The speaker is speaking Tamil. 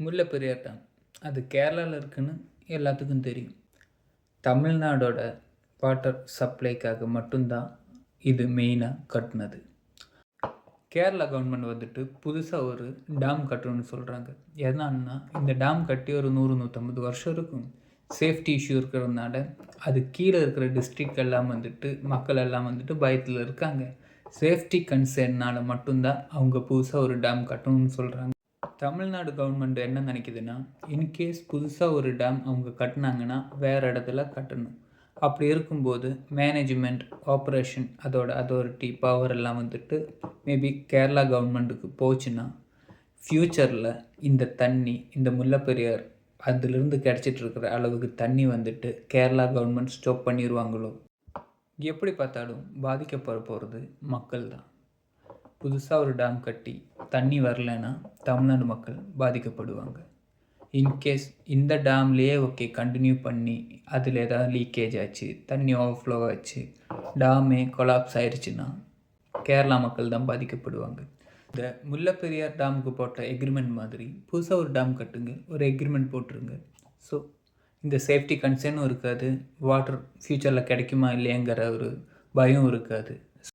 முல்லைப்பெரியார் டேம் அது கேரளாவில் இருக்குன்னு எல்லாத்துக்கும் தெரியும். தமிழ்நாடோட வாட்டர் சப்ளைக்காக மட்டும்தான் இது மெயினாக கட்டினது. கேரளா கவர்மெண்ட் வந்துட்டு புதுசாக ஒரு டேம் கட்டணும்னு சொல்கிறாங்க. எதனால்னா இந்த டேம் கட்டி ஒரு 100-150 வருஷம் இருக்கும். சேஃப்டி இஷ்யூ இருக்கிறதுனால அது கீழே இருக்கிற டிஸ்ட்ரிக்ட் எல்லாம் வந்துட்டு மக்கள் எல்லாம் வந்துட்டு பயத்தில் இருக்காங்க. சேஃப்டி கன்சர்னால் மட்டும்தான் அவங்க புதுசாக ஒரு டேம் கட்டணும்னு சொல்கிறாங்க. தமிழ்நாடு கவர்மெண்ட் என்ன நினைக்குதுன்னா, இன்கேஸ் புதுசாக ஒரு டேம் அவங்க கட்டினாங்கன்னா வேறு இடத்துல கட்டணும். அப்படி இருக்கும்போது மேனேஜ்மெண்ட், ஆப்ரேஷன், அதோட அத்தாரிட்டி பவர் எல்லாம் வந்துட்டு மேபி கேரளா கவர்மெண்ட்டுக்கு போச்சுன்னா ஃப்யூச்சரில் இந்த தண்ணி, இந்த முல்லைப்பெரியார் அதுலேருந்து கிடச்சிட்ருக்கிற அளவுக்கு தண்ணி வந்துட்டு கேரளா கவர்மெண்ட் ஸ்டாப் பண்ணிடுவாங்களோ. எப்படி பார்த்தாலும் பாதிக்கப்பட போகிறது மக்கள் தான். புதுசாக ஒரு டேம் கட்டி தண்ணி வரலைன்னா தமிழ்நாடு மக்கள் பாதிக்கப்படுவாங்க. இன்கேஸ் இந்த டேம்லேயே ஓகே கண்டினியூ பண்ணி அதில் ஏதாவது லீக்கேஜ் ஆச்சு, தண்ணி ஓவர்ஃப்ளோ ஆச்சு, டேமே கொலாப்ஸ் ஆயிடுச்சுன்னா கேரளா மக்கள் தான் பாதிக்கப்படுவாங்க. இந்த முல்லைப்பெரியார் டேமுக்கு போட்ட எக்ரிமெண்ட் மாதிரி புதுசாக ஒரு டேம் கட்டுங்க, ஒரு எக்ரிமெண்ட் போட்டுருங்க. ஸோ இந்த சேஃப்டி கன்சர்னும் இருக்காது, வாட்டர் ஃப்யூச்சரில் கிடைக்குமா இல்லையாங்கிற ஒரு பயம் இருக்காது.